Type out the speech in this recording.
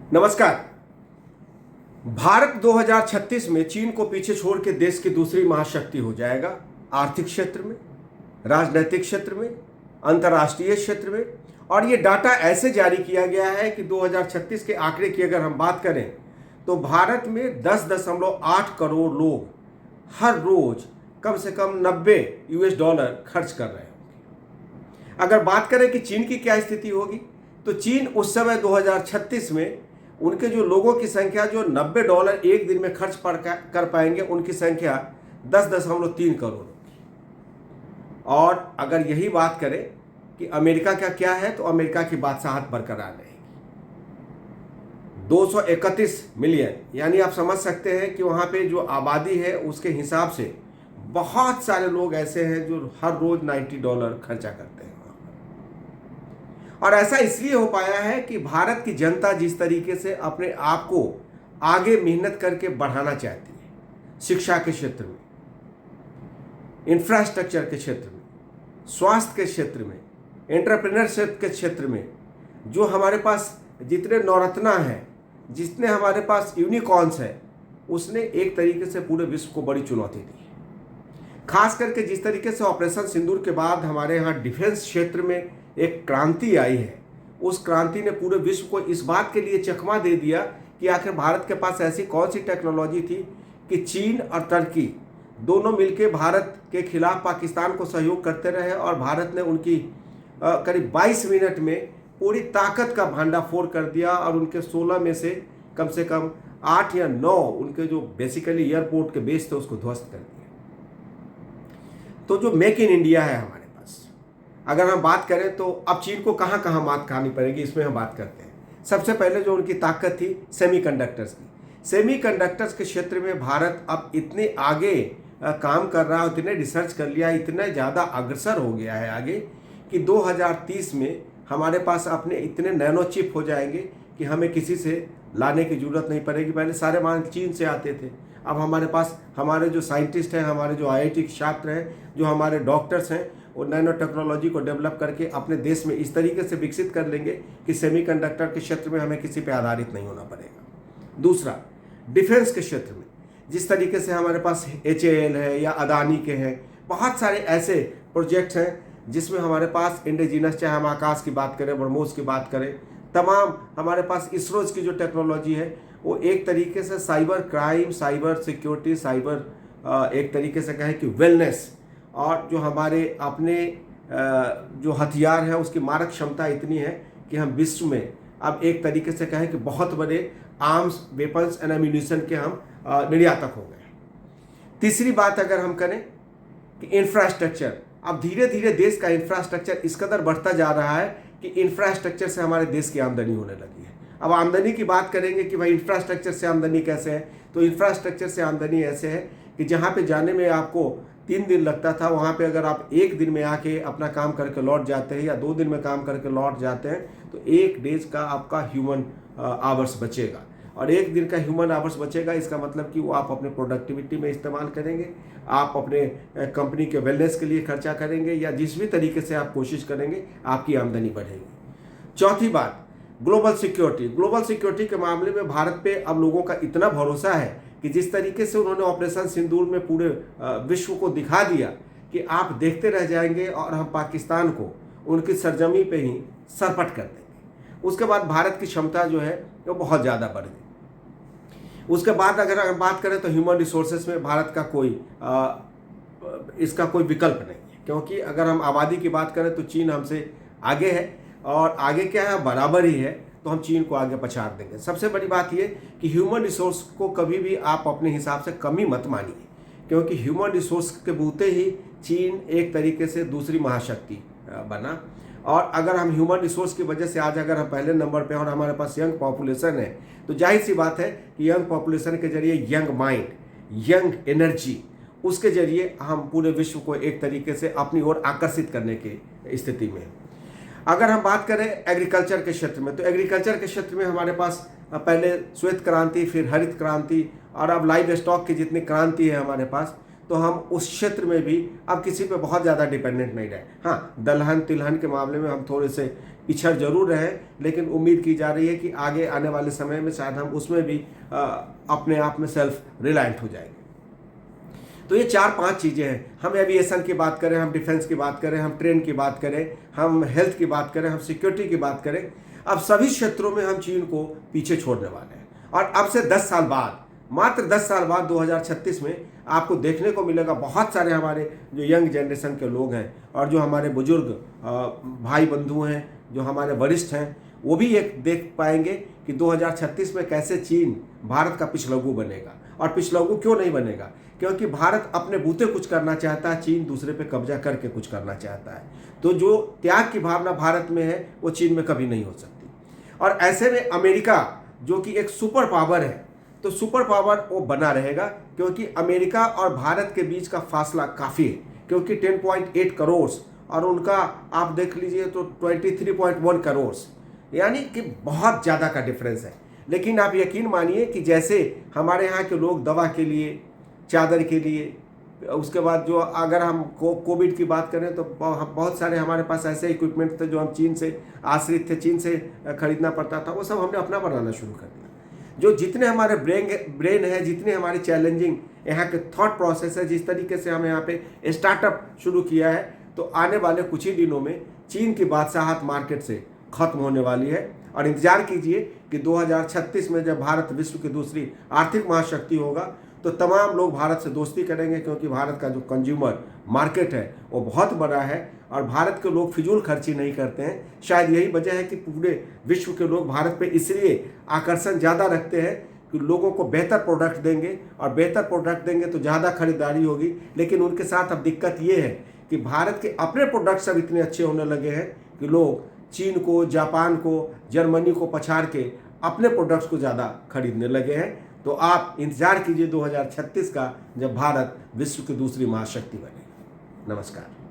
नमस्कार। भारत 2036 में चीन को पीछे छोड़ के देश की दूसरी महाशक्ति हो जाएगा। आर्थिक क्षेत्र में, राजनीतिक क्षेत्र में, अंतर्राष्ट्रीय क्षेत्र में। और ये डाटा ऐसे जारी किया गया है कि 2036 के आंकड़े की अगर हम बात करें तो भारत में 10.8 करोड़ लोग हर रोज कम से कम $90 खर्च कर रहे होंगे। अगर बात करें कि चीन की क्या स्थिति होगी तो चीन उस समय 2036 में उनके जो लोगों की संख्या जो $90 एक दिन में खर्च कर पाएंगे उनकी संख्या 10.3 करोड़ होगी। और अगर यही बात करें कि अमेरिका का क्या है तो अमेरिका की बादशाहत बरकरार रहेगी। 231 मिलियन, यानी आप समझ सकते हैं कि वहाँ पे जो आबादी है उसके हिसाब से बहुत सारे लोग ऐसे हैं जो हर रोज $90 खर्चा करते हैं। और ऐसा इसलिए हो पाया है कि भारत की जनता जिस तरीके से अपने आप को आगे मेहनत करके बढ़ाना चाहती है, शिक्षा के क्षेत्र में, इंफ्रास्ट्रक्चर के क्षेत्र में, स्वास्थ्य के क्षेत्र में, एंटरप्रेन्योरशिप के क्षेत्र में, जो हमारे पास जितने नवरत्ना हैं, जितने हमारे पास यूनिकॉर्न्स हैं, उसने एक तरीके से पूरे विश्व को बड़ी चुनौती दी है। खास करके जिस तरीके से ऑपरेशन सिंदूर के बाद हमारे यहाँ डिफेंस क्षेत्र में एक क्रांति आई है, उस क्रांति ने पूरे विश्व को इस बात के लिए चकमा दे दिया कि आखिर भारत के पास ऐसी कौन सी टेक्नोलॉजी थी कि चीन और तुर्की दोनों मिलकर भारत के खिलाफ पाकिस्तान को सहयोग करते रहे और भारत ने उनकी करीब 22 मिनट में पूरी ताकत का भांडाफोड़ कर दिया और उनके 16 में से कम 8 या 9 उनके जो बेसिकली एयरपोर्ट के बेस थे उसको ध्वस्त कर दिया। तो जो मेक इन इंडिया है हमारे पास, अगर हम बात करें तो अब चीन को कहाँ कहाँ मात खानी पड़ेगी इसमें हम बात करते हैं। सबसे पहले जो उनकी ताकत थी सेमीकंडक्टर्स की। सेमीकंडक्टर्स के क्षेत्र में भारत अब इतने आगे काम कर रहा है, इतने रिसर्च कर लिया है, इतना ज़्यादा अग्रसर हो गया है आगे कि 2030 में हमारे पास अपने इतने नैनो चिप हो जाएंगे कि हमें किसी से लाने की ज़रूरत नहीं पड़ेगी। पहले सारे मान चीन से आते थे, अब हमारे पास हमारे जो साइंटिस्ट हैं, हमारे जो IIT के छात्र हैं, जो हमारे डॉक्टर्स हैं, वो नैनो टेक्नोलॉजी को डेवलप करके अपने देश में इस तरीके से विकसित कर लेंगे कि सेमीकंडक्टर के क्षेत्र में हमें किसी पे आधारित नहीं होना पड़ेगा। दूसरा, डिफेंस के क्षेत्र में जिस तरीके से हमारे पास HAL है या अदानी के हैं, बहुत सारे ऐसे प्रोजेक्ट्स हैं जिसमें हमारे पास इंडिजिनस, चाहे हम आकाश की बात करें, ब्रह्मोस की बात करें, तमाम हमारे पास इसरोज की जो टेक्नोलॉजी है वो एक तरीके से cyber crime, cyber security, cyber एक तरीके से कहें कि वेलनेस, और जो हमारे अपने जो हथियार हैं उसकी मारक क्षमता इतनी है कि हम विश्व में अब एक तरीके से कहें कि बहुत बड़े आर्म्स, वेपन्स एंड एम्यूनिशन के हम निर्यातक हो गए। तीसरी बात अगर हम करें कि इंफ्रास्ट्रक्चर, अब धीरे धीरे देश का इंफ्रास्ट्रक्चर इस कदर बढ़ता जा रहा है कि इंफ्रास्ट्रक्चर से हमारे देश की आमदनी होने लगी है। अब आमदनी की बात करेंगे कि भाई इंफ्रास्ट्रक्चर से आमदनी कैसे है, तो इंफ्रास्ट्रक्चर से आमदनी ऐसे है कि जहाँ पे जाने में आपको 3 दिन लगता था, वहाँ पे अगर आप 1 दिन में आके अपना काम करके लौट जाते हैं या 2 दिन में काम करके लौट जाते हैं तो 1 डेज का आपका ह्यूमन आवर्स बचेगा। और 1 दिन का ह्यूमन आवर्स बचेगा, इसका मतलब कि वो आप अपने प्रोडक्टिविटी में इस्तेमाल करेंगे, आप अपने कंपनी के वेलनेस के लिए खर्चा करेंगे, या जिस भी तरीके से आप कोशिश करेंगे आपकी आमदनी बढ़ेगी। चौथी बात, ग्लोबल सिक्योरिटी। ग्लोबल सिक्योरिटी के मामले में भारत पे अब लोगों का इतना भरोसा है कि जिस तरीके से उन्होंने ऑपरेशन सिंदूर में पूरे विश्व को दिखा दिया कि आप देखते रह जाएंगे और हम पाकिस्तान को उनकी सरजमी पे ही सरपट कर देंगे। उसके बाद भारत की क्षमता जो है वो बहुत ज़्यादा बढ़ गई। उसके बाद अगर बात करें तो ह्यूमन रिसोर्सेज में भारत का इसका कोई विकल्प नहीं है, क्योंकि अगर हम आबादी की बात करें तो चीन हमसे आगे है, और आगे क्या है, बराबर ही है, तो हम चीन को आगे पछाड़ देंगे। सबसे बड़ी बात यह कि ह्यूमन रिसोर्स को कभी भी आप अपने हिसाब से कमी मत मानिए, क्योंकि ह्यूमन रिसोर्स के बूते ही चीन एक तरीके से दूसरी महाशक्ति बना। और अगर हम ह्यूमन रिसोर्स की वजह से आज अगर हम पहले नंबर पे और हमारे पास यंग पॉपुलेशन है, तो जाहिर सी बात है कि यंग पॉपुलेशन के जरिए यंग माइंड, यंग एनर्जी, उसके जरिए हम पूरे विश्व को एक तरीके से अपनी ओर आकर्षित करने की स्थिति में। अगर हम बात करें एग्रीकल्चर के क्षेत्र में, तो एग्रीकल्चर के क्षेत्र में हमारे पास पहले श्वेत क्रांति, फिर हरित क्रांति, और अब लाइव स्टॉक की जितनी क्रांति है हमारे पास, तो हम उस क्षेत्र में भी अब किसी पे बहुत ज़्यादा डिपेंडेंट नहीं रहे। हाँ, दलहन तिलहन के मामले में हम थोड़े से पिछड़ जरूर रहे, लेकिन उम्मीद की जा रही है कि आगे आने वाले समय में शायद हम उसमें भी अपने आप में सेल्फ रिलायंट हो जाएंगे। तो ये 4-5 चीज़ें हैं। हम एविएशन की बात करें, हम डिफेंस की बात करें, हम ट्रेन की बात करें, हम हेल्थ की बात करें, हम सिक्योरिटी की बात करें, अब सभी क्षेत्रों में हम चीन को पीछे छोड़ने वाले हैं। और अब से 10 साल बाद, मात्र 10 साल बाद 2036 में आपको देखने को मिलेगा बहुत सारे हमारे जो यंग जनरेशन के लोग हैं और जो हमारे बुजुर्ग भाई बंधु हैं, जो हमारे वरिष्ठ हैं, वो भी एक देख पाएंगे कि 2036 में कैसे चीन भारत का पिछलग्गू बनेगा। और पिछलग्गू क्यों नहीं बनेगा? क्योंकि भारत अपने बूते कुछ करना चाहता है, चीन दूसरे पे कब्जा करके कुछ करना चाहता है। तो जो त्याग की भावना भारत में है वो चीन में कभी नहीं हो सकती। और ऐसे में अमेरिका जो कि एक सुपर पावर है, तो सुपर पावर वो बना रहेगा, क्योंकि अमेरिका और भारत के बीच का फासला काफ़ी है। क्योंकि 10.8 करोड़ और उनका आप देख लीजिए तो 23.1 करोड़, यानी कि बहुत ज़्यादा का डिफरेंस है। लेकिन आप यकीन मानिए कि जैसे हमारे यहाँ के लोग दवा के लिए, चादर के लिए, उसके बाद जो अगर हम कोविड की बात करें तो बहुत सारे हमारे पास ऐसे इक्विपमेंट थे जो हम चीन से आश्रित थे, चीन से खरीदना पड़ता था, वो सब हमने अपना बनाना शुरू कर दिया। जो जितने हमारे ब्रेन है, जितने हमारे चैलेंजिंग यहाँ के थॉट प्रोसेस है, जिस तरीके से हमने यहाँ पे स्टार्टअप शुरू किया है, तो आने वाले कुछ ही दिनों में चीन की बादशाहत मार्केट से खत्म होने वाली है। और इंतजार कीजिए कि 2036 में जब भारत विश्व की दूसरी आर्थिक महाशक्ति होगा तो तमाम लोग भारत से दोस्ती करेंगे, क्योंकि भारत का जो कंज्यूमर मार्केट है वो बहुत बड़ा है और भारत के लोग फिजूल खर्ची नहीं करते हैं। शायद यही वजह है कि पूरे विश्व के लोग भारत पे इसलिए आकर्षण ज़्यादा रखते हैं कि लोगों को बेहतर प्रोडक्ट देंगे, और बेहतर प्रोडक्ट देंगे तो ज़्यादा खरीदारी होगी। लेकिन उनके साथ अब दिक्कत ये है कि भारत के अपने प्रोडक्ट्स अब इतने अच्छे होने लगे हैं कि लोग चीन को, जापान को, जर्मनी को पछाड़ के अपने प्रोडक्ट्स को ज़्यादा खरीदने लगे हैं। तो आप इंतजार कीजिए 2036 का, जब भारत विश्व की दूसरी महाशक्ति बनेगा। नमस्कार।